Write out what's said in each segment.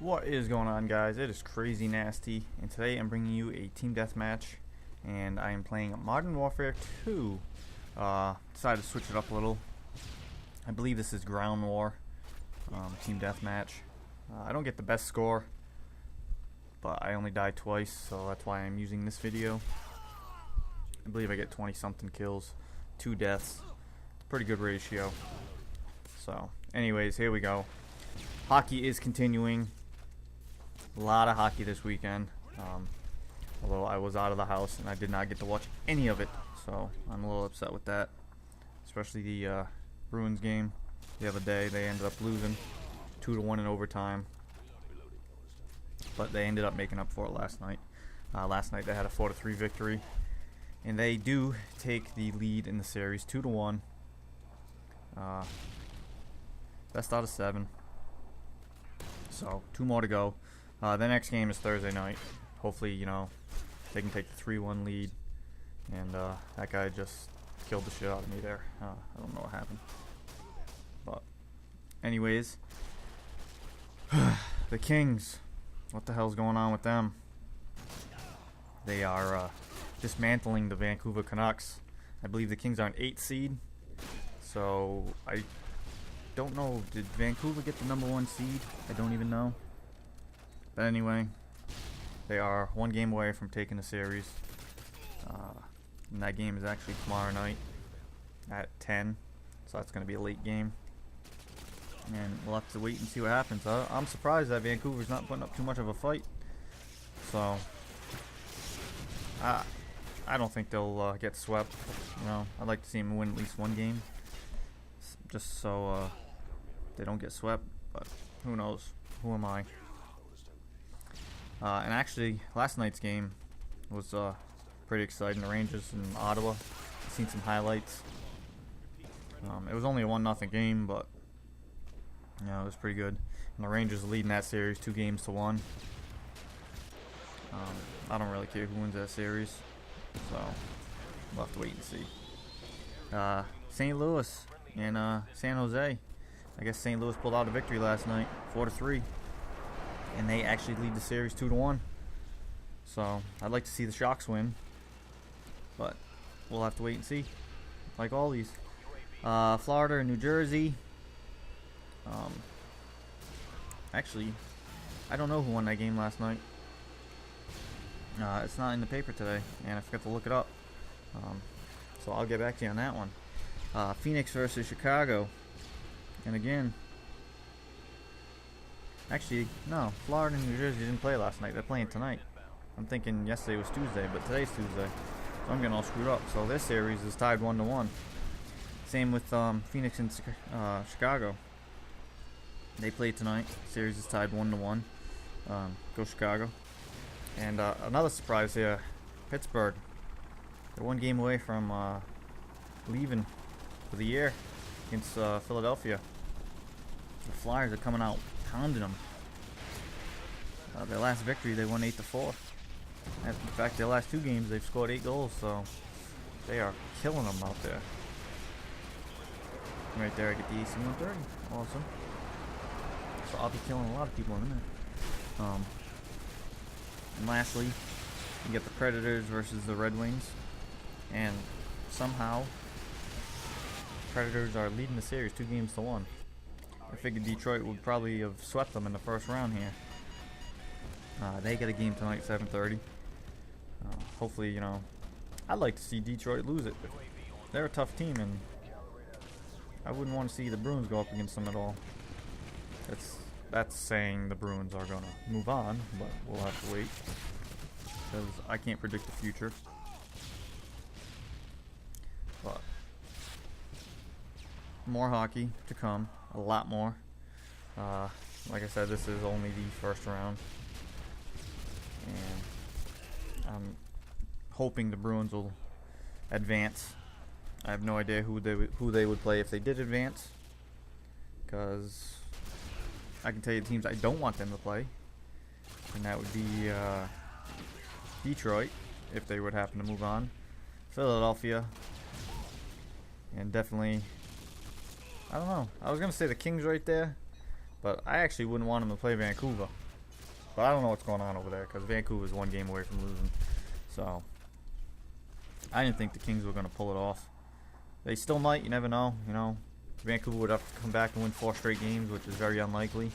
What is going on, guys? It is Crazy Nasty, and today I'm bringing you a team deathmatch, and I am playing Modern Warfare 2. Decided to switch it up a little. I believe this is Ground War team deathmatch. I don't get the best score, but I only died twice, so that's why I'm using this video. I believe I get 20-something kills, 2 deaths. It's a pretty good ratio. So, anyways, here we go. Hockey is continuing. A lot of hockey this weekend, although I was out of the house and I did not get to watch any of it, so I'm a little upset with that. Especially the Bruins game the other day. They ended up losing 2-1 in overtime, but they ended up making up for it last night. Last night they had a 4-3 victory, and they do take the lead in the series 2-1. Best out of 7. So 2 more to go. The next game is Thursday night. Hopefully, they can take the 3-1 lead. And that guy just killed the shit out of me there. I don't know what happened. But anyways, the Kings. What the hell's going on with them? They are dismantling the Vancouver Canucks. I believe the Kings are an 8th seed. So I don't know. Did Vancouver get the #1 seed? I don't even know. But anyway, they are 1 game away from taking the series. And that game is actually tomorrow night at 10. So that's going to be a late game. And we'll have to wait and see what happens. I'm surprised that Vancouver's not putting up too much of a fight. So I don't think they'll get swept. I'd like to see them win at least 1 game, just so they don't get swept. But who knows? Who am I? And actually, last night's game was pretty exciting. The Rangers in Ottawa. I've seen some highlights. It was only a 1-0 game, but it was pretty good. And the Rangers are leading that series 2-1. I don't really care who wins that series, so we'll have to wait and see. St. Louis and San Jose. I guess St. Louis pulled out a victory last night, 4-3. And they actually lead the series 2-1. So I'd like to see the Sharks win, but we'll have to wait and see. Like all these, Florida and New Jersey. Actually, I don't know who won that game last night. It's not in the paper today, and I forgot to look it up. So I'll get back to you on that one. Phoenix versus Chicago, and again. Actually, no. Florida and New Jersey didn't play last night. They're playing tonight. I'm thinking yesterday was Tuesday, but today's Tuesday. So I'm getting all screwed up. So this series is tied 1-1. Same with Phoenix and Chicago. They played tonight. Series is tied 1-1. Go Chicago. And another surprise here, Pittsburgh. They're 1 game away from leaving for the year against Philadelphia. The Flyers are coming out pounding them. Their last victory, they won 8-4. In fact, their last 2 games, they've scored 8 goals, so they are killing them out there. Right there, I get the AC 130. Awesome. So I'll be killing a lot of people in a minute. And lastly, you get the Predators versus the Red Wings, and somehow Predators are leading the series 2-1. I figured Detroit would probably have swept them in the first round here. They get a game tonight, 7:30. Hopefully, I'd like to see Detroit lose it. They're a tough team, and I wouldn't want to see the Bruins go up against them at all. That's saying the Bruins are going to move on, but we'll have to wait, because I can't predict the future. But more hockey to come. A lot more. Like I said, this is only the first round, and I'm hoping the Bruins will advance. I have no idea who they would play if they did advance, because I can tell you the teams I don't want them to play, and that would be Detroit if they would happen to move on, Philadelphia, and definitely, I don't know. I was going to say the Kings right there, but I actually wouldn't want them to play Vancouver. But I don't know what's going on over there because Vancouver is one game away from losing. So I didn't think the Kings were going to pull it off. They still might. You never know. You know, Vancouver would have to come back and win 4 straight games, which is very unlikely.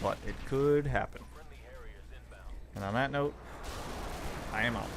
But it could happen. And on that note, I am out.